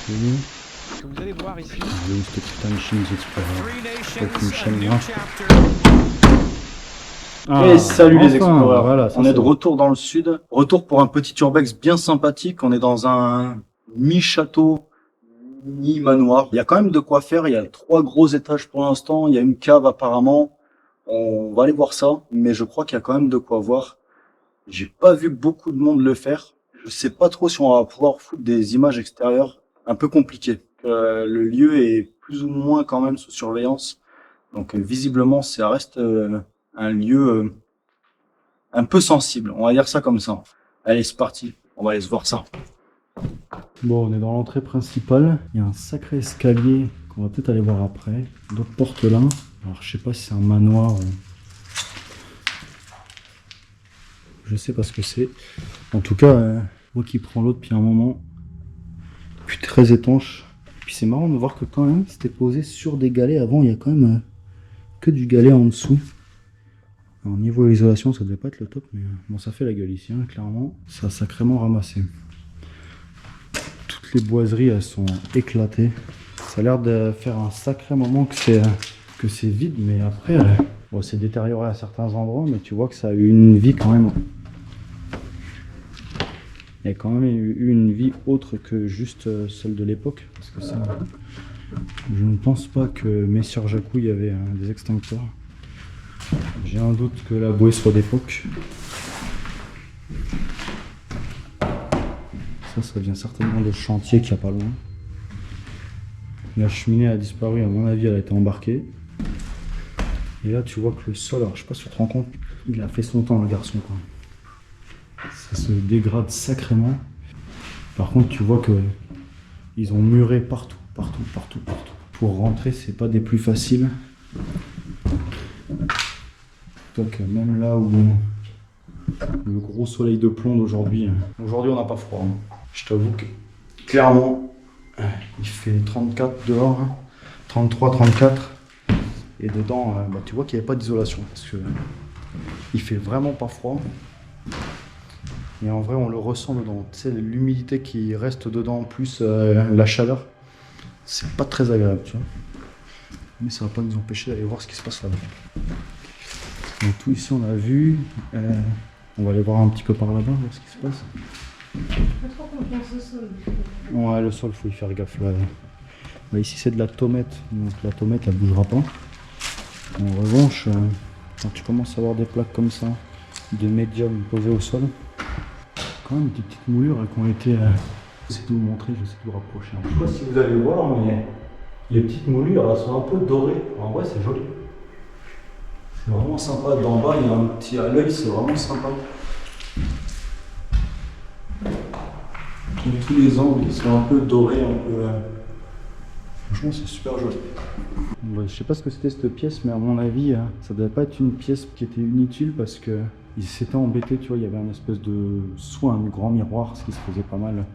Que vous allez voir ici. J'ai eu cette putain de chaîne, j'espère. Aucune chaîne là. Et salut les enfin, explorers, voilà, ça, on est de c'est retour dans le sud, retour pour un petit urbex bien sympathique, on est dans un mi-château, mi-manoir. Il y a quand même de quoi faire, il y a 3 gros étages pour l'instant, il y a une cave apparemment, on va aller voir ça, mais je crois qu'il y a quand même de quoi voir. J'ai pas vu beaucoup de monde le faire, je sais pas trop si on va pouvoir foutre des images extérieures, un peu compliqué. Le lieu est plus ou moins quand même sous surveillance, donc visiblement ça reste un lieu un peu sensible, on va dire ça comme ça. Allez, c'est parti, on va aller se voir ça. Bon, on est dans l'entrée principale. Il y a un sacré escalier qu'on va peut-être aller voir après. D'autres portes là. Alors, je sais pas si c'est un manoir ou... Je sais pas ce que c'est. En tout cas, moi qui prends l'autre depuis un moment. Puis très étanche. Puis c'est marrant de voir que quand même, c'était posé sur des galets. Avant, il y a quand même que du galet en dessous. Alors, niveau isolation, ça devait pas être le top, mais bon, ça fait la gueule ici, hein, clairement. Ça a sacrément ramassé. Toutes les boiseries, elles sont éclatées. Ça a l'air de faire un sacré moment que c'est vide, mais après, bon, c'est détérioré à certains endroits, mais tu vois que ça a eu une vie quand même. Il y a quand même eu une vie autre que juste celle de l'époque, parce que ça, je ne pense pas que Messire Jacouille avait des extincteurs. J'ai un doute que la bouée soit d'époque. Ça vient certainement de chantier qu'il n'y a pas loin. La cheminée a disparu, à mon avis, elle a été embarquée. Et là, tu vois que le sol, alors je sais pas si tu te rends compte, il a fait son temps, le garçon, quoi. Ça se dégrade sacrément. Par contre, tu vois que ils ont muré partout. Pour rentrer, c'est pas des plus faciles. Donc même là où le gros soleil de plomb d'aujourd'hui, aujourd'hui on n'a pas froid. Hein. Je t'avoue que clairement, il fait 34 dehors, hein, 33, 34. Et dedans, bah, tu vois qu'il n'y avait pas d'isolation parce que il fait vraiment pas froid. Et en vrai, on le ressent dedans. Tu sais, l'humidité qui reste dedans, plus la chaleur, c'est pas très agréable, tu vois. Mais ça va pas nous empêcher d'aller voir ce qui se passe là-bas. Donc tout ici, on a vu. On va aller voir un petit peu par là-bas, voir ce qui se passe. Pas trop confiance au sol. Ouais, le sol, faut y faire gaffe là. Bah, ici, c'est de la tomate, donc la tomate, elle bougera pas. En revanche, quand tu commences à avoir des plaques comme ça, de médium posées au sol, quand même des petites moulures qui ont été. J'essaie de vous montrer, j'essaie de vous rapprocher. Je sais pas si vous allez voir, mais les petites moulures, elles sont un peu dorées. En vrai, c'est joli. C'est vraiment sympa. D'en bas, il y a un petit à l'œil, c'est vraiment sympa. Tous les angles, ils sont un peu dorés, un peu. Franchement, c'est super joli. Ouais, je sais pas ce que c'était cette pièce, mais à mon avis, ça devait pas être une pièce qui était inutile parce que ils s'étaient embêtés, tu vois, il y avait un espèce de soit un grand miroir, ce qui se faisait pas mal,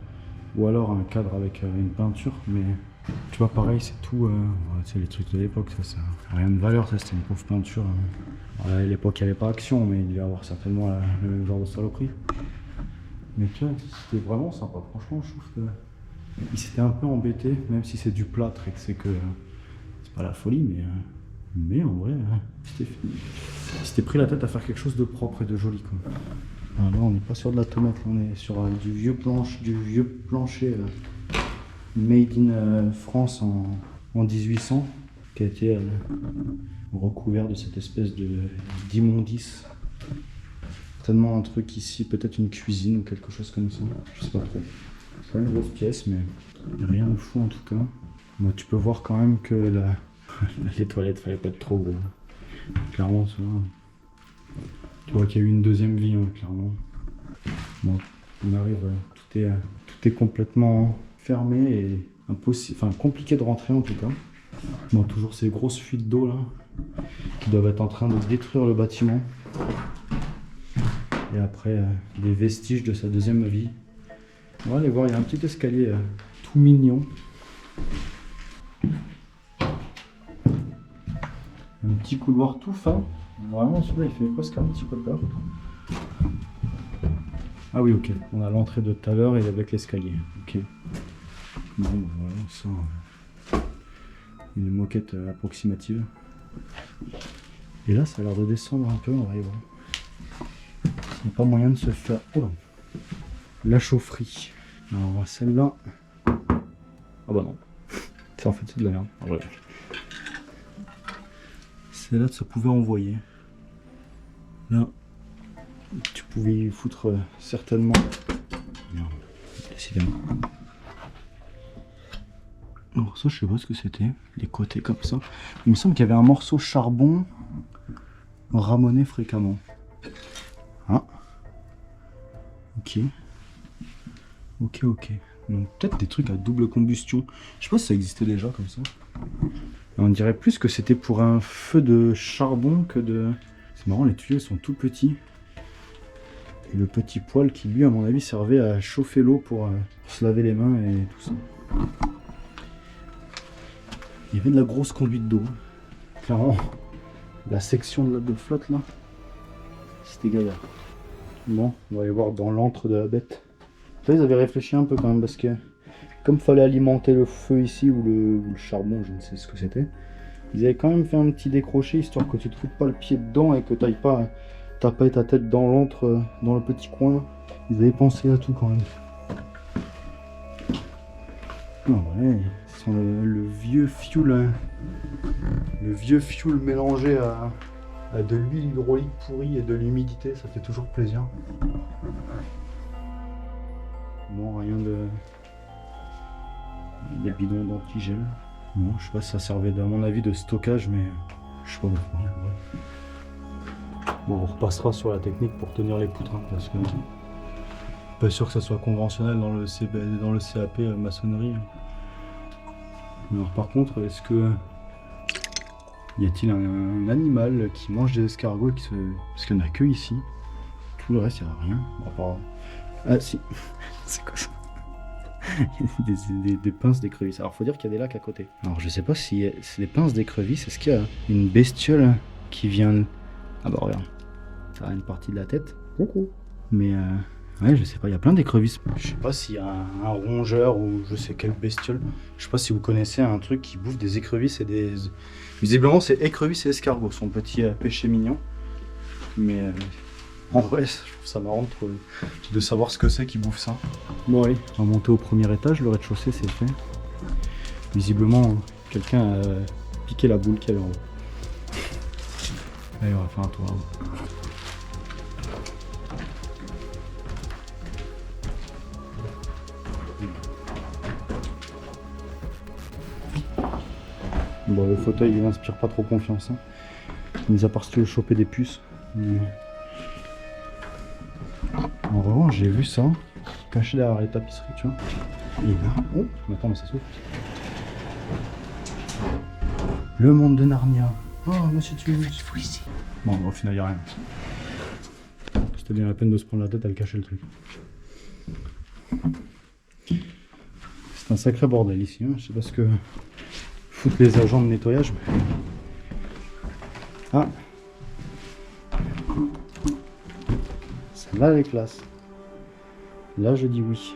ou alors un cadre avec une peinture, mais tu vois, pareil, c'est tout, c'est les trucs de l'époque, ça a rien de valeur, ça c'était une pauvre peinture. À l'époque, il n'y avait pas Action, mais il devait y avoir certainement le genre de saloperie. Mais tu vois, c'était vraiment sympa, franchement, je trouve que il s'était un peu embêté, même si c'est du plâtre et que c'est pas la folie, mais en vrai, il s'était pris la tête à faire quelque chose de propre et de joli, quoi. Alors là, on n'est pas sur de la tomate, là, on est sur du vieux plancher made in France en 1800, qui a été recouvert de cette espèce d'immondice. Certainement un truc ici, peut-être une cuisine ou quelque chose comme ça, je sais pas trop. C'est pas une grosse pièce, mais rien de fou en tout cas. Bon, tu peux voir quand même que les toilettes, fallait pas être trop gros. Clairement, ça va. Tu vois qu'il y a eu une deuxième vie, hein, clairement. Bon, on arrive, tout est complètement fermé et impossible, enfin compliqué de rentrer en tout cas. Bon, toujours ces grosses fuites d'eau là, qui doivent être en train de détruire le bâtiment. Et après, des vestiges de sa deuxième vie. On va aller voir, il y a un petit escalier tout mignon. Un petit couloir tout fin. Vraiment, celui-là, il fait presque un petit peu peur. Ah oui, ok. On a l'entrée de tout à l'heure et avec l'escalier. Ok. Bon, voilà, ça. Une moquette approximative. Et là, ça a l'air de descendre un peu, on va y voir. Il n'y a pas moyen de se faire. Oh là. La chaufferie. Alors, celle-là. Ah bah non. En fait, c'est de la merde. Ouais. Celle-là, ça pouvait envoyer. Là, tu pouvais y foutre certainement. Merde, décidément. Alors, ça, je sais pas ce que c'était. Les côtés comme ça. Il me semble qu'il y avait un morceau charbon ramoné fréquemment. Ah. Ok. Ok. Donc peut-être des trucs à double combustion. Je sais pas si ça existait déjà comme ça. On dirait plus que c'était pour un feu de charbon que de... C'est marrant, les tuyaux sont tout petits. Et le petit poêle qui lui, à mon avis, servait à chauffer l'eau pour se laver les mains et tout ça. Il y avait de la grosse conduite d'eau. Clairement, la section de flotte là, c'était gaillard. Bon, on va aller voir dans l'antre de la bête. Là, ils avaient réfléchi un peu quand même parce que comme fallait alimenter le feu ici ou le charbon, je ne sais ce que c'était, ils avaient quand même fait un petit décroché histoire que tu te foutes pas le pied dedans et que tu n'ailles pas taper ta tête dans l'antre, dans le petit coin. Ils avaient pensé à tout quand même. Non, ouais, c'est le vieux fuel, hein. Le vieux fuel mélangé à de l'huile hydraulique pourrie et de l'humidité, ça fait toujours plaisir. Bon, rien de... Des bidons d'antigel. Bon, je sais pas si ça servait à mon avis de stockage, mais je sais pas pourquoi. Bon, on repassera sur la technique pour tenir les poutres, hein, parce que pas sûr que ça soit conventionnel dans le CAP maçonnerie. Alors par contre, est-ce que y a-t-il un animal qui mange des escargots parce qu'il n'y en a que ici. Tout le reste, il n'y a rien. À part... Ah si, c'est quoi ça? des pinces d'écrevisse. Alors faut dire qu'il y a des lacs à côté. Alors je sais pas si c'est des pinces d'écrevisse. Est-ce qu'il y a une bestiole qui vient... Ah bah regarde, ça a une partie de la tête. Coucou. Mais ouais, je sais pas, il y a plein d'écrevisses. Je sais pas s'il y a un rongeur ou je sais quelle bestiole. Je sais pas si vous connaissez un truc qui bouffe des écrevisses et des... Visiblement c'est écrevisses et escargots, son petit péché mignon. Mais en vrai, je trouve ça marrant de savoir ce que c'est qui bouffe ça. Bon allez, on va monter au premier étage, le rez-de-chaussée c'est fait. Visiblement, quelqu'un a piqué la boule qu'il y avait en haut. Allez, on va faire un tour là-haut. Bon, le fauteuil il n'inspire pas trop confiance, hein. Mis à part si tu veux choper des puces. Mais... En revanche, j'ai vu ça caché derrière les tapisseries, tu vois. Et là, oh, mais attends, mais ça s'ouvre. Le monde de Narnia. Oh, monsieur Tumus. Bon, au final, il n'y a rien. C'était bien la peine de se prendre la tête à le cacher le truc. C'est un sacré bordel ici, hein. Je sais pas ce que foutent les agents de nettoyage. Mais... Ah, celle-là elle est classe. Là je dis oui.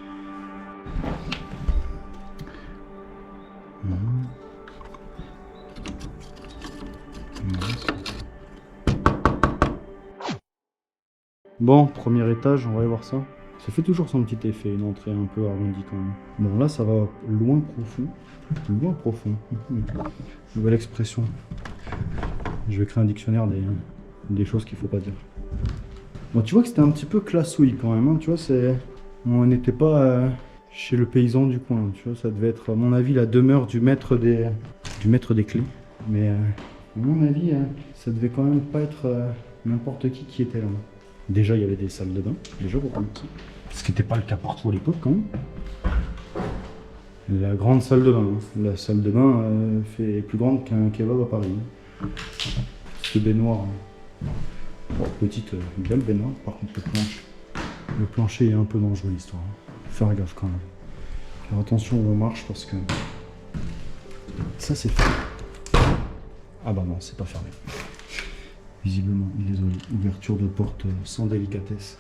Bon, premier étage, on va aller voir ça. Ça fait toujours son petit effet, une entrée un peu arrondie quand même. Bon là ça va loin profond. Loin profond. Nouvelle expression. Je vais créer un dictionnaire des choses qu'il faut pas dire. Bon, tu vois que c'était un petit peu classouille quand même, hein, tu vois, on n'était pas chez le paysan du coin, tu vois, ça devait être à mon avis la demeure du maître des clés. Mais à mon avis, ça devait quand même pas être n'importe qui était là. Déjà, il y avait des salles de bain, déjà pour commencer. Ce qui n'était pas le cas partout à l'époque quand même. La grande salle de bain, hein. La salle de bain est plus grande qu'un kebab à Paris. Ce baignoire, bon, petite, belle baignoire, par contre le plancher est un peu dangereux l'histoire. Faire gaffe quand même. Faire attention aux marches parce que ça c'est fermé. Ah bah non, c'est pas fermé. Visiblement, désolé, ouverture de porte sans délicatesse.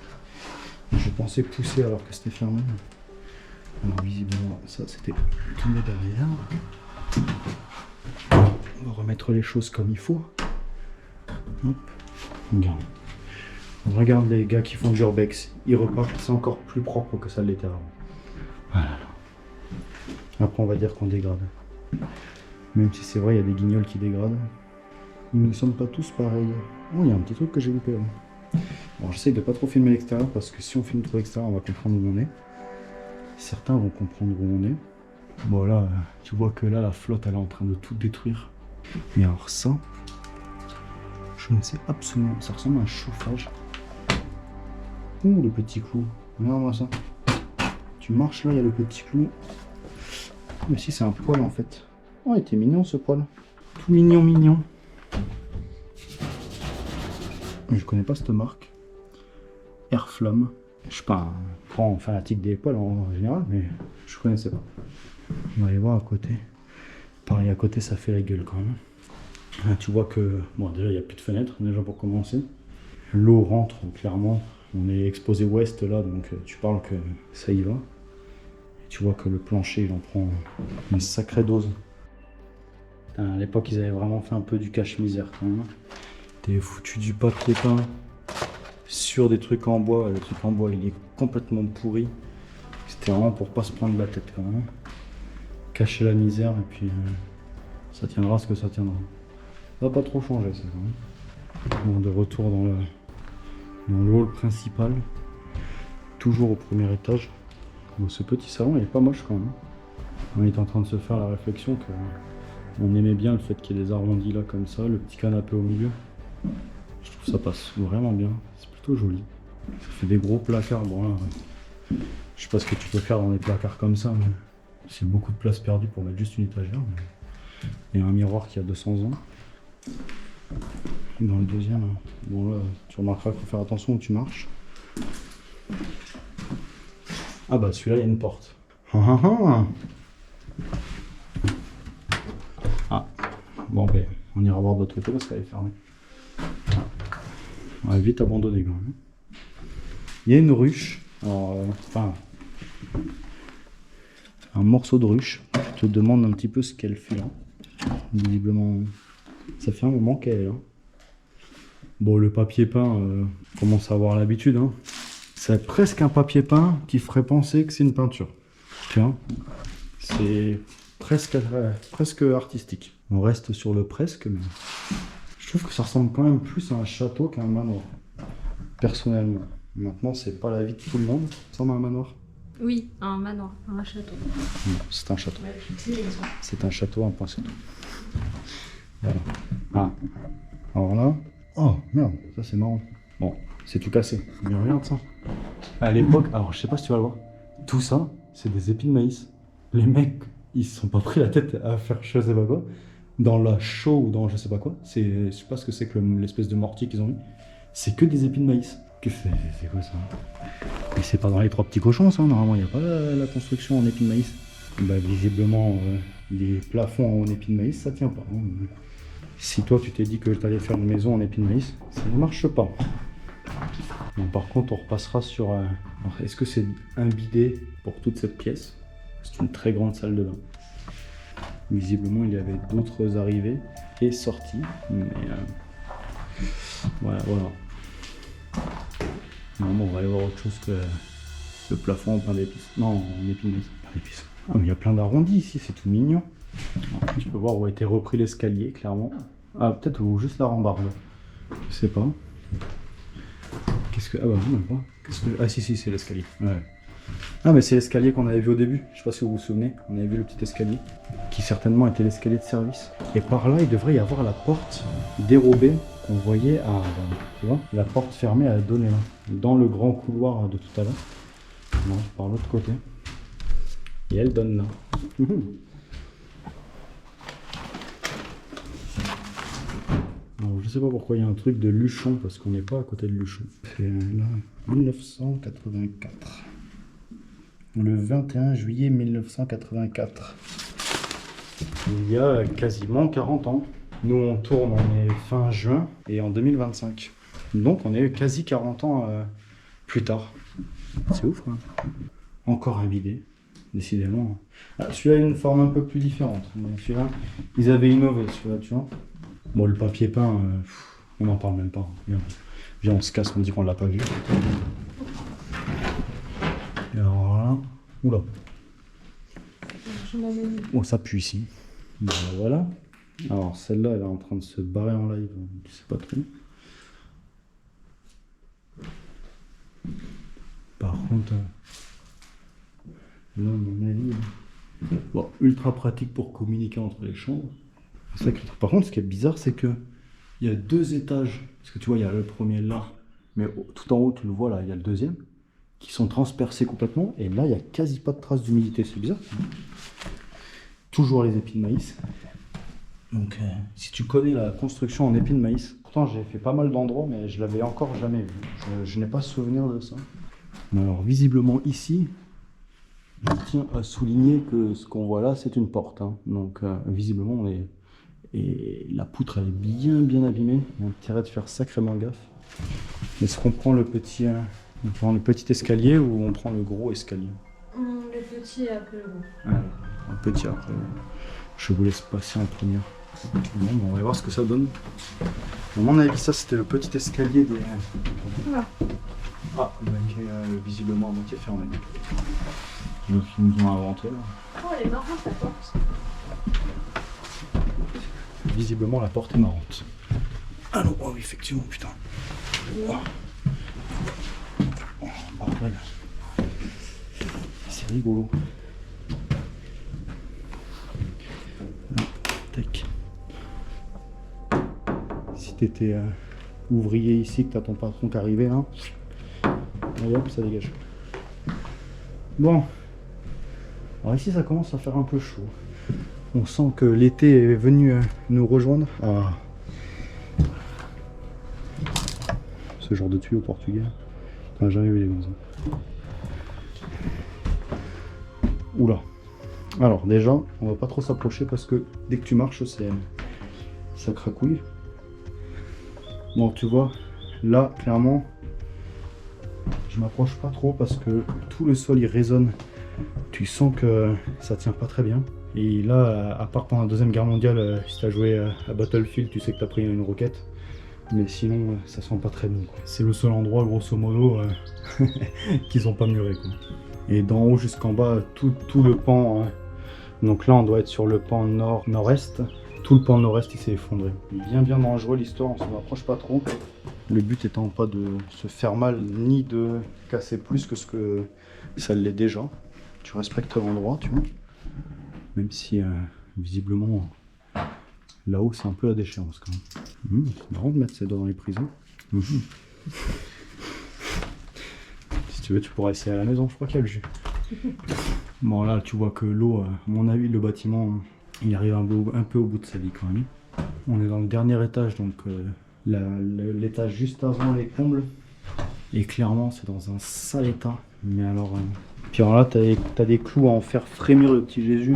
Je pensais pousser alors que c'était fermé. Alors visiblement, ça c'était tombé derrière. On va remettre les choses comme il faut. Hop. Regarde. On regarde les gars qui font du urbex. Ils repartent, c'est encore plus propre que ça l'était avant. Voilà. Après on va dire qu'on dégrade. Même si c'est vrai, il y a des guignols qui dégradent. Nous ne sommes pas tous pareils. Oh, il y a un petit truc que j'ai loupé là. Alors j'essaye de pas trop filmer l'extérieur parce que si on filme trop l'extérieur, on va comprendre où on est. Certains vont comprendre où on est. Bon là, tu vois que là, la flotte, elle est en train de tout détruire. Mais alors ça, je ne sais absolument. Ça ressemble à un chauffage. Ouh, le petit clou. Regarde-moi ça. Tu marches là, il y a le petit clou. Mais si, c'est un poil en fait. Oh, il était mignon ce poil. Tout mignon, mignon. Je connais pas cette marque. Airflamme. Je suis pas un grand fanatique des poils en général, mais je connaissais pas. On va aller voir à côté. Pareil, à côté, ça fait la gueule quand même. Ah, tu vois que, bon, déjà, il n'y a plus de fenêtres, déjà pour commencer. L'eau rentre, clairement. On est exposé ouest là, donc tu parles que ça y va. Et tu vois que le plancher, il en prend une sacrée dose. Putain, à l'époque, ils avaient vraiment fait un peu du cache-misère quand même. T'es foutu du papier peint sur des trucs en bois. Le truc en bois, il est complètement pourri. C'était vraiment pour pas se prendre la tête quand même. Cacher la misère et puis ça tiendra ce que ça tiendra. Ça va pas trop changer ça quand même. Bon, de retour dans le hall principal. Toujours au premier étage. Bon, ce petit salon il est pas moche quand même. On est en train de se faire la réflexion que on aimait bien le fait qu'il y ait des arrondis là comme ça, le petit canapé au milieu. Je trouve que ça passe vraiment bien, c'est plutôt joli. Ça fait des gros placards, bon là, je sais pas ce que tu peux faire dans des placards comme ça, mais c'est beaucoup de place perdue pour mettre juste une étagère. Il y a un miroir qui a 200 ans. Dans le deuxième, bon là, tu remarqueras qu'il faut faire attention où tu marches. Ah bah celui-là, il y a une porte. Ah, bon ben, on ira voir de l'autre côté parce qu'elle est fermée. On va vite abandonner quand même. Il y a une ruche, alors, enfin, un morceau de ruche. Je te demande un petit peu ce qu'elle fait là. Visiblement, ça fait un moment qu'elle est là. Bon, le papier peint, commence à avoir l'habitude. Hein. C'est presque un papier peint qui ferait penser que c'est une peinture. Tiens, c'est presque artistique. On reste sur le presque, mais je trouve que ça ressemble quand même plus à un château qu'à un manoir. Personnellement. Maintenant, c'est pas la vie de tout le monde. Ça ressemble à un manoir. Oui, un manoir, un château. Non, c'est un château. Ouais, c'est l'exemple. C'est un château, un point c'est tout. Voilà. Ah. Alors là. Oh merde, ça c'est marrant. Bon, c'est tout cassé. Mais regarde ça. À l'époque, alors je sais pas si tu vas le voir. Tout ça, c'est des épis de maïs. Les mecs, ils se sont pas pris la tête à faire je sais pas quoi. Dans la chaux ou dans je sais pas quoi. Je sais pas ce que c'est que l'espèce de mortier qu'ils ont mis. C'est que des épis de maïs. C'est quoi ça? Mais c'est pas dans les trois petits cochons ça, normalement il n'y a pas la construction en épis de maïs. Bah visiblement les plafonds en épis de maïs ça tient pas. Hein. Si toi tu t'es dit que tu allais faire une maison en épis de maïs, ça ne marche pas. Bon, par contre on repassera sur... est-ce que c'est un bidet pour toute cette pièce? C'est une très grande salle de bain. Visiblement il y avait d'autres arrivées et sorties. Mais voilà. Non, on va aller voir autre chose que le plafond en pain d'épices. Non, en épis de maïs. Pain d'épices. Ah, mais il y a plein d'arrondis ici, c'est tout mignon. Alors, tu peux voir où a été repris l'escalier, clairement. Ah, peut-être ou juste la rambarde. Je sais pas. Qu'est-ce que... Ah bah non, même pas. Ah si, c'est l'escalier. Ouais. Ah mais c'est l'escalier qu'on avait vu au début. Je sais pas si vous vous souvenez. On avait vu le petit escalier. Qui certainement était l'escalier de service. Et par là, il devrait y avoir la porte dérobée qu'on voyait à... Tu vois, la porte fermée à donner là. Dans le grand couloir de tout à l'heure. Non, par l'autre côté. Et elle donne là. Alors, je sais pas pourquoi il y a un truc de Luchon, parce qu'on n'est pas à côté de Luchon. C'est là, 1984. Le 21 juillet 1984. Il y a quasiment 40 ans. Nous, on tourne, on est fin juin, et en 2025. Donc, on est quasi 40 ans plus tard. C'est ouf, hein. Encore un bidet. décidément. Ah, celui-là a une forme un peu plus différente. Mais celui-là, ils avaient innové, celui-là, tu vois. Bon, le papier peint, on n'en parle même pas. Viens, on se casse, on dit qu'on l'a pas vu. Et alors là, oula. Oh, ça pue ici. Ben, voilà. Alors celle-là, elle est en train de se barrer en live, je sais pas trop. Par contre, là, à mon avis, bon, ultra pratique pour communiquer entre les chambres. Par contre, ce qui est bizarre, c'est que il y a 2 étages. Parce que tu vois, il y a le premier là, mais tout en haut, tu le vois là, il y a le deuxième, qui sont transpercés complètement. Et là, il n'y a quasi pas de traces d'humidité. C'est bizarre. Toujours les épis de maïs. Donc, si tu connais la construction en épis de maïs, pourtant j'ai fait pas mal d'endroits, mais je l'avais encore jamais vu. Je n'ai pas souvenir de ça. Mais alors, visiblement ici, je tiens à souligner que ce qu'on voit là, c'est une porte. Hein. Donc, visiblement, on est... Et la poutre, elle est bien abîmée. Il y a intérêt de faire sacrément gaffe. Est-ce qu'on prend le petit, on prend le petit escalier ou on prend le gros escalier? Le petit après le gros. Un petit après. Je vous laisse passer en première. Bon, on va voir ce que ça donne. À mon avis, ça c'était le petit escalier des. Voilà. Ah, il est visiblement à moitié fermé. Donc ils nous ont inventé là. Oh, elle est marrante la porte. Visiblement la porte est marrante. Ah non, oh, effectivement, putain. Oh. Oh, bordel. C'est rigolo. Tac. Si t'étais ouvrier ici, que t'as ton patron qui arrivait là, allez hop, ça dégage. Bon. Alors ici ça commence à faire un peu chaud. On sent que l'été est venu nous rejoindre. Ah. Ce genre de tuyau portugais. On n'a jamais vu les comme ça. Oula. Alors déjà, on va pas trop s'approcher parce que dès que tu marches, ça cracouille. Bon, tu vois, là, clairement, je m'approche pas trop parce que tout le sol il résonne. Tu sens que ça tient pas très bien. Et là, à part pendant la Deuxième Guerre mondiale, si t'as joué à Battlefield, tu sais que t'as pris une roquette. Mais sinon, ça sent pas très bon. C'est le seul endroit, grosso modo, qu'ils ont pas muré, quoi. Et d'en haut jusqu'en bas, tout le pan. Donc là, on doit être sur le pan nord-nord-est. Tout le pan nord-est, il s'est effondré. Bien dangereux l'histoire, on s'en approche pas trop. Le but étant pas de se faire mal, ni de casser plus que ce que ça l'est déjà. Tu respectes l'endroit, tu vois. Même si, visiblement, là-haut, c'est un peu la déchéance, quand même. C'est marrant de mettre ses doigts dans les prisons. Si tu veux, tu pourras essayer à la maison, je crois qu'il y a le jus. Bon, là, tu vois que l'eau, à mon avis, le bâtiment, il arrive un peu au bout de sa vie, quand même. On est dans le dernier étage, donc l'étage juste avant les combles. Et clairement, c'est dans un sale état. Mais alors... Puis alors là, t'as des clous à en faire frémir le petit Jésus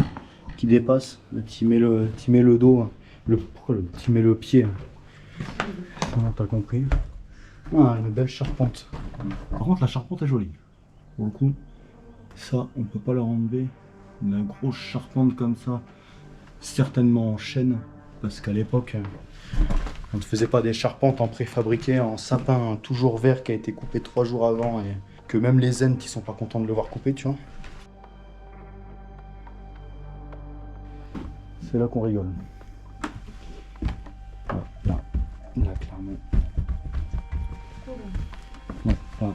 qui dépasse. Là, tu mets le dos, tu mets le pied. Non, t'as compris. Ah, une belle charpente. Par contre, la charpente est jolie. Pour le coup, ça, on peut pas leur enlever. Une grosse charpente comme ça, certainement en chêne, parce qu'à l'époque, on ne faisait pas des charpentes en préfabriqué, en sapin toujours vert qui a été coupé 3 jours avant et que même les zen qui sont pas contents de le voir coupé, tu vois. C'est là qu'on rigole. Là, clairement. Ouais, là.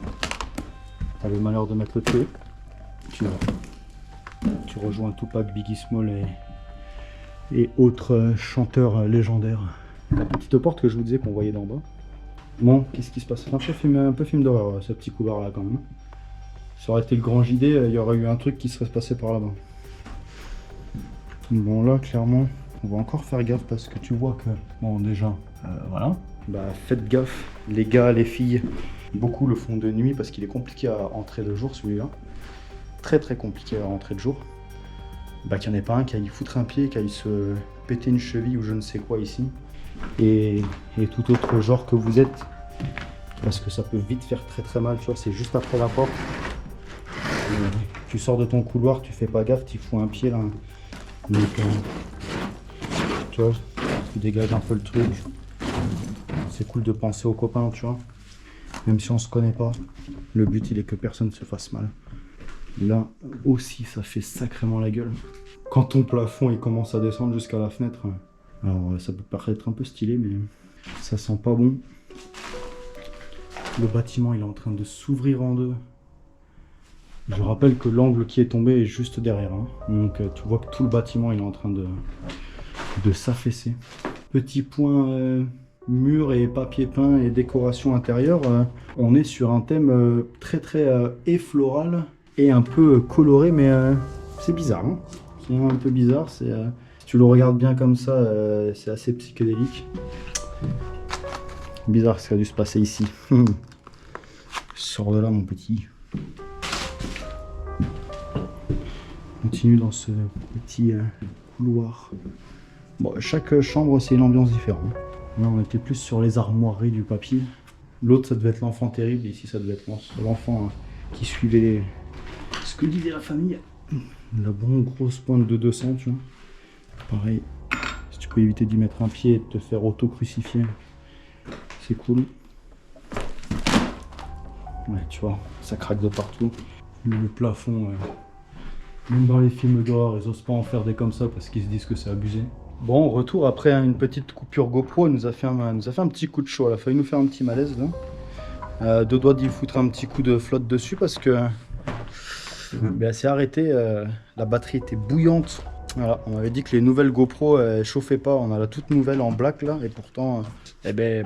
T'as le malheur de mettre le pied. Tu rejoins Tupac, Biggie Small et autres chanteurs légendaires. La petite porte que je vous disais qu'on voyait d'en bas. Bon, qu'est-ce qui se passe? Un peu film d'horreur, ce petit couloir là quand même. Ça aurait été le grand JD, il y aurait eu un truc qui serait passé par là-bas. Bon là, clairement, on va encore faire gaffe parce que tu vois que... Bon déjà, voilà. Bah faites gaffe, les gars, les filles. Beaucoup le font de nuit parce qu'il est compliqué à entrer de jour celui-là. Très compliqué à rentrer de jour. Bah qu'il n'y en ait pas un qui aille foutre un pied, qui aille se péter une cheville ou je ne sais quoi ici. Et tout autre genre que vous êtes. Parce que ça peut vite faire très mal, tu vois, c'est juste après la porte. Tu sors de ton couloir, tu fais pas gaffe, tu fous un pied là. Donc, tu vois, tu dégages un peu le truc. C'est cool de penser aux copains, tu vois. Même si on se connaît pas, le but il est que personne se fasse mal. Là aussi, ça fait sacrément la gueule. Quand ton plafond il commence à descendre jusqu'à la fenêtre, alors ça peut paraître un peu stylé, mais ça sent pas bon. Le bâtiment il est en train de s'ouvrir en deux. Je rappelle que l'angle qui est tombé est juste derrière, hein. Donc tu vois que tout le bâtiment il est en train de s'affaisser. Petit point mur et papier peint et décoration intérieure, on est sur un thème très et floral et un peu coloré, mais c'est bizarre, hein. C'est un peu bizarre, si tu le regardes bien comme ça, c'est assez psychédélique. Bizarre ce qui a dû se passer ici. Sors de là mon petit. Continue dans ce petit couloir. Bon, chaque chambre c'est une ambiance différente. Là on était plus sur les armoiries du papier. L'autre ça devait être l'enfant terrible, ici ça devait être l'enfant qui suivait ce que disait la famille. La bonne grosse pointe de 200, tu vois. Pareil, si tu peux éviter d'y mettre un pied et de te faire auto-crucifier, c'est cool. Ouais, tu vois, ça craque de partout. Le plafond, même dans les films d'horreur, ils osent pas en faire des comme ça parce qu'ils se disent que c'est abusé. Bon, retour après une petite coupure GoPro, elle nous a fait un petit coup de chaud. Elle a failli nous faire un petit malaise là. Deux doigts d'y foutre un petit coup de flotte dessus parce que elle s'est arrêtée. La batterie était bouillante. Voilà, on avait dit que les nouvelles GoPro elles chauffaient pas. On a la toute nouvelle en black là et pourtant,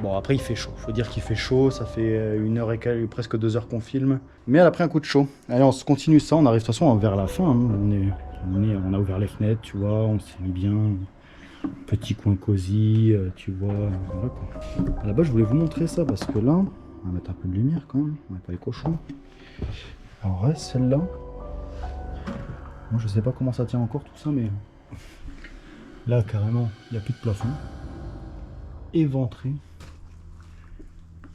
bon après il fait chaud. Faut dire qu'il fait chaud. Ça fait 1 heure et quelques, presque 2 heures qu'on filme. Mais elle a pris un coup de chaud. Allez, on se continue ça. On arrive de toute façon vers la fin. Hein. On a ouvert les fenêtres, tu vois. On s'est mis bien. Petit coin cosy, tu vois. Voilà quoi. À la base, je voulais vous montrer ça parce que là, on va mettre un peu de lumière quand même. On n'est pas les cochons. Alors ouais, celle-là. Moi je sais pas comment ça tient encore tout ça, mais là carrément il n'y a plus de plafond, éventré.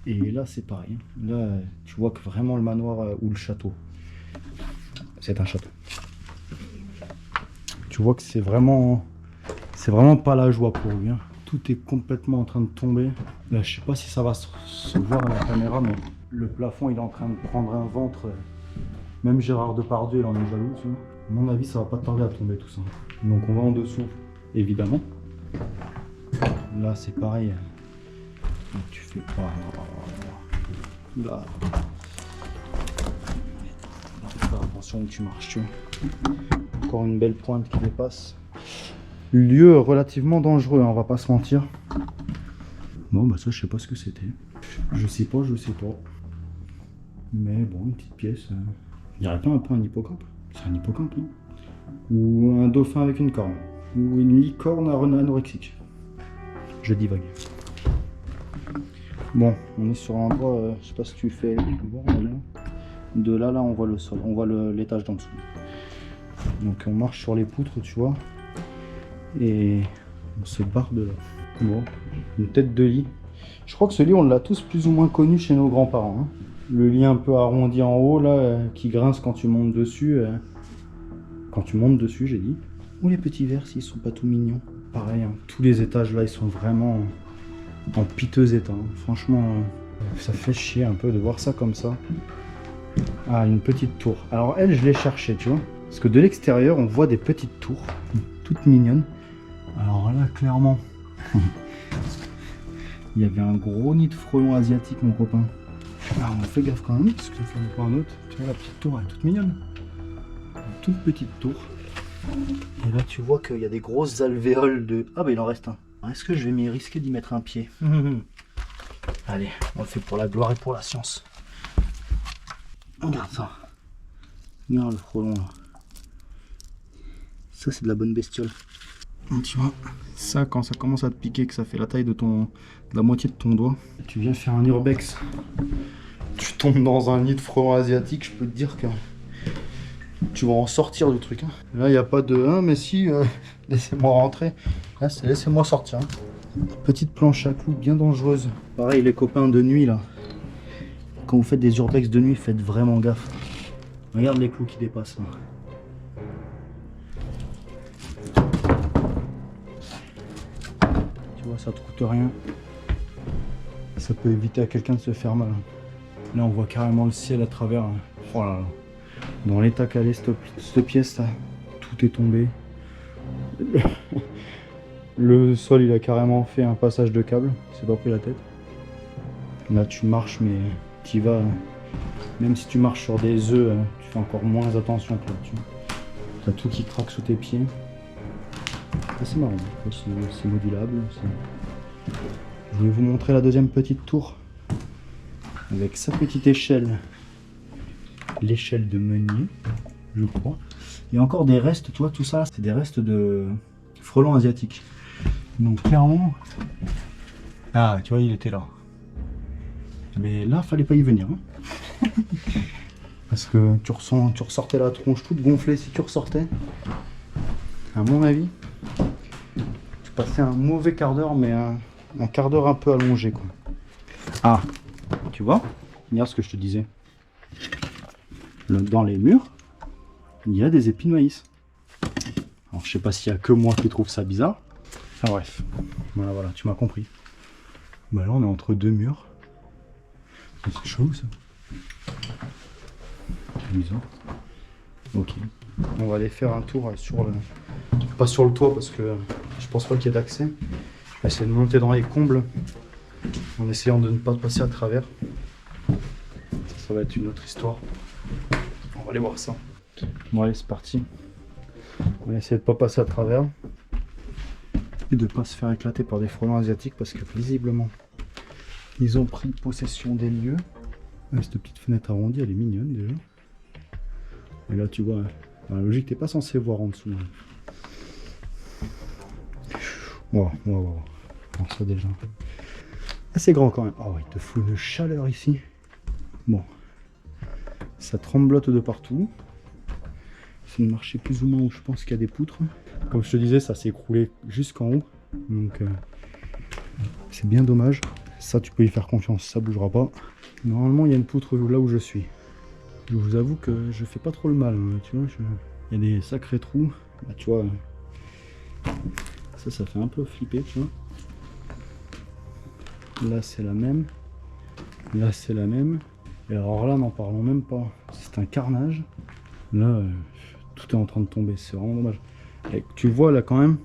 Et là c'est pareil, là tu vois que vraiment le manoir ou le château, c'est un château. Tu vois que c'est vraiment pas la joie pour lui, hein. Tout est complètement en train de tomber. Là je sais pas si ça va se voir à la caméra, mais le plafond il est en train de prendre un ventre. Même Gérard Depardieu il en est jaloux, tu vois. À mon avis, ça va pas tarder à tomber tout ça. Donc on va en dessous, évidemment. Là, c'est pareil. Tu fais pas... Là. Fais attention où tu marches, tu vois. Encore une belle pointe qui dépasse. Lieu relativement dangereux, hein, on va pas se mentir. Bon, bah ça, je sais pas ce que c'était. Je sais pas. Mais bon, une petite pièce. Il y aurait pas un peu un hippocampe? C'est un hippocampe, non? Ou un dauphin avec une corne. Ou une licorne anorexique. Je divague. Bon, on est sur un endroit, je sais pas si tu fais voir là. De là, on voit le sol, on voit l'étage d'en dessous. Donc on marche sur les poutres, tu vois. Et on se barre de là. Bon, une tête de lit. Je crois que ce lit, on l'a tous plus ou moins connu chez nos grands-parents, hein. Le lit un peu arrondi en haut, là, qui grince quand tu montes dessus. Quand tu montes dessus, j'ai dit. Ou les petits verres, s'ils sont pas tout mignons. Pareil, hein, tous les étages, là, ils sont vraiment en piteux état. Hein. Franchement, ça fait chier un peu de voir ça comme ça. Ah, une petite tour. Alors elle, je l'ai cherchée, tu vois. Parce que de l'extérieur, on voit des petites tours, toutes mignonnes. Alors là, clairement, il y avait un gros nid de frelons asiatiques, mon copain. Alors on fait gaffe quand même, parce que ça ne fait pas un autre. Tu vois, la petite tour, elle est toute mignonne. Une toute petite tour. Et là, tu vois qu'il y a des grosses alvéoles de... Ah bah il en reste un. Est-ce que je vais m'y risquer d'y mettre un pied? Allez, on le fait pour la gloire et pour la science. Regarde ça. Regarde le frelon là. Ça c'est de la bonne bestiole. Tu vois, ça quand ça commence à te piquer, que ça fait la taille de la moitié de ton doigt, tu viens faire un urbex. Tu tombes dans un nid de frelons asiatique, je peux te dire que tu vas en sortir du truc. Hein. Là il n'y a pas de mais si, laissez-moi rentrer. Là c'est laissez-moi sortir. Hein. Petite planche à clous bien dangereuse. Pareil les copains de nuit là. Quand vous faites des urbex de nuit, faites vraiment gaffe. Regarde les clous qui dépassent. Là. Tu vois, ça te coûte rien. Ça peut éviter à quelqu'un de se faire mal. Là, on voit carrément le ciel à travers. Oh là là. Dans l'état qu'elle est, cette pièce, là, tout est tombé. Le sol, il a carrément fait un passage de câble. C'est pas pris la tête. Là, tu marches, mais tu y vas. Même si tu marches sur des œufs, tu fais encore moins attention que là-dessus. T'as tout qui craque sous tes pieds. C'est marrant, c'est modulable. Je vais vous montrer la deuxième petite tour avec sa petite échelle. L'échelle de meunier, je crois. Il y a encore des restes, tu vois, tout ça, c'est des restes de frelons asiatiques. Donc clairement... Ah, tu vois, il était là. Mais là, fallait pas y venir. Hein. Parce que tu ressortais la tronche toute gonflée si tu ressortais. À mon avis, tu passais un mauvais quart d'heure, mais un quart d'heure un peu allongé, quoi. Ah, tu vois, regarde ce que je te disais. Dans les murs, il y a des épis de maïs. Alors, je sais pas s'il y a que moi qui trouve ça bizarre. Enfin bref, voilà, tu m'as compris. Bah là, on est entre deux murs. C'est chelou ça. C'est bizarre. Ok. On va aller faire un tour sur le... Pas sur le toit parce que je pense pas qu'il y ait d'accès. Je vais essayer de monter dans les combles en essayant de ne pas passer à travers. Ça va être une autre histoire. On va aller voir ça. Bon allez, c'est parti. On va essayer de ne pas passer à travers. Et de ne pas se faire éclater par des frelons asiatiques parce que visiblement ils ont pris possession des lieux. Cette petite fenêtre arrondie, elle est mignonne déjà. Et là tu vois, dans la logique, t'es pas censé voir en dessous. Wow. Bon, ça déjà. Assez grand quand même. Oh, il te fout une chaleur ici. Bon. Ça tremblote de partout. C'est une marché plus ou moins où je pense qu'il y a des poutres. Comme je te disais, ça s'est écroulé jusqu'en haut. Donc c'est bien dommage. Ça, tu peux y faire confiance, ça bougera pas. Normalement, il y a une poutre là où je suis. Je vous avoue que je fais pas trop le mal. Hein, tu vois, il y a des sacrés trous. Bah, tu vois, ça fait un peu flipper, tu vois. Là, c'est la même. Là, c'est la même. Et alors là, n'en parlons même pas. C'est un carnage. Là, tout est en train de tomber. C'est vraiment dommage. Et tu vois là quand même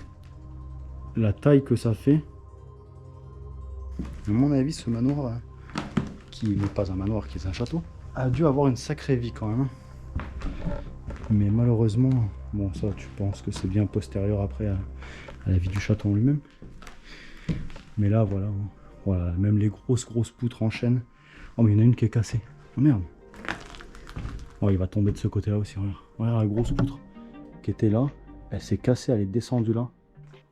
la taille que ça fait. À mon avis, ce manoir là, qui n'est pas un manoir, qui est un château, a dû avoir une sacrée vie quand même. Mais malheureusement, bon ça tu penses que c'est bien postérieur après à la vie du château en lui-même. Mais là voilà, voilà, même les grosses poutres en chaîne. Oh mais il y en a une qui est cassée. Oh merde. Oh il va tomber de ce côté là aussi, regarde la grosse poutre qui était là. Elle s'est cassée, elle est descendue là.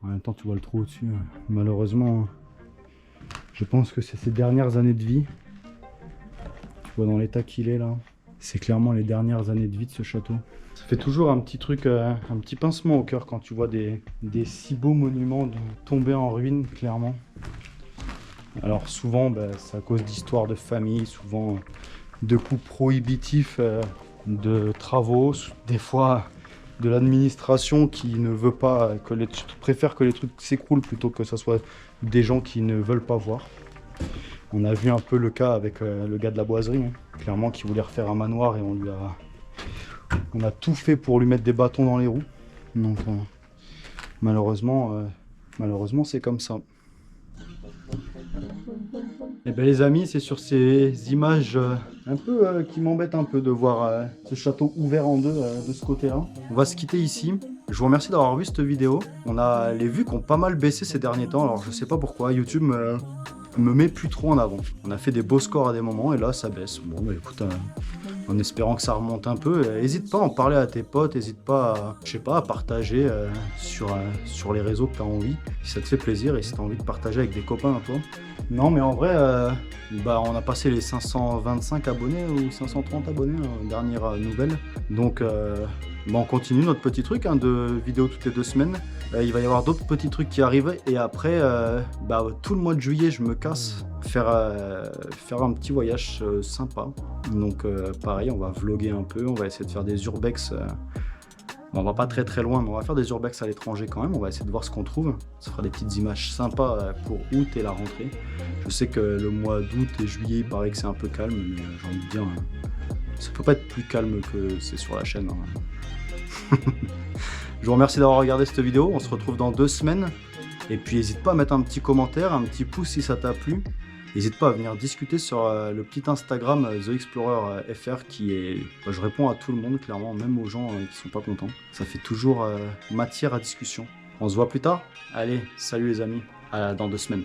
En même temps tu vois le trou au-dessus. Malheureusement, je pense que c'est ses dernières années de vie. Tu vois dans l'état qu'il est là. C'est clairement les dernières années de vie de ce château. Ça fait toujours un petit truc, un petit pincement au cœur quand tu vois des si beaux monuments tomber en ruine, clairement. Alors souvent, c'est à cause d'histoires de famille, souvent de coups prohibitifs, de travaux, des fois de l'administration qui ne veut pas, préfère que les trucs s'écroulent plutôt que ce soit des gens qui ne veulent pas voir. On a vu un peu le cas avec le gars de la boiserie, hein, clairement qui voulait refaire un manoir et on a tout fait pour lui mettre des bâtons dans les roues. Donc malheureusement c'est comme ça. Et bien les amis, c'est sur ces images un peu qui m'embêtent un peu de voir ce château ouvert en deux de ce côté-là. On va se quitter ici. Je vous remercie d'avoir vu cette vidéo. On a les vues qui ont pas mal baissé ces derniers temps. Alors je sais pas pourquoi, YouTube me met plus trop en avant. On a fait des beaux scores à des moments et là ça baisse. Bon bah écoute, en espérant que ça remonte un peu, n'hésite pas à en parler à tes potes, n'hésite pas à, je sais pas, à partager sur les réseaux que tu as envie, si ça te fait plaisir et si tu as envie de partager avec des copains à toi. Non, mais en vrai, bah, on a passé les 525 abonnés ou 530 abonnés, dernière nouvelle. Donc, bah, on continue notre petit truc hein, de vidéos toutes les 2 semaines. Il va y avoir d'autres petits trucs qui arrivent. Et après, bah, tout le mois de juillet, je me casse faire un petit voyage sympa. Donc, pareil, on va vlogger un peu. On va essayer de faire des urbex. On va pas très loin, mais on va faire des urbex à l'étranger quand même. On va essayer de voir ce qu'on trouve. Ça fera des petites images sympas pour août et la rentrée. Je sais que le mois d'août et juillet, il paraît que c'est un peu calme, mais j'ai envie de dire, ça peut pas être plus calme que c'est sur la chaîne. Hein. Je vous remercie d'avoir regardé cette vidéo. On se retrouve dans 2 semaines. Et puis n'hésite pas à mettre un petit commentaire, un petit pouce si ça t'a plu. N'hésite pas à venir discuter sur le petit Instagram The Explorer FR qui est... je réponds à tout le monde, clairement, même aux gens qui sont pas contents. Ça fait toujours matière à discussion. On se voit plus tard. Allez, salut les amis, dans 2 semaines.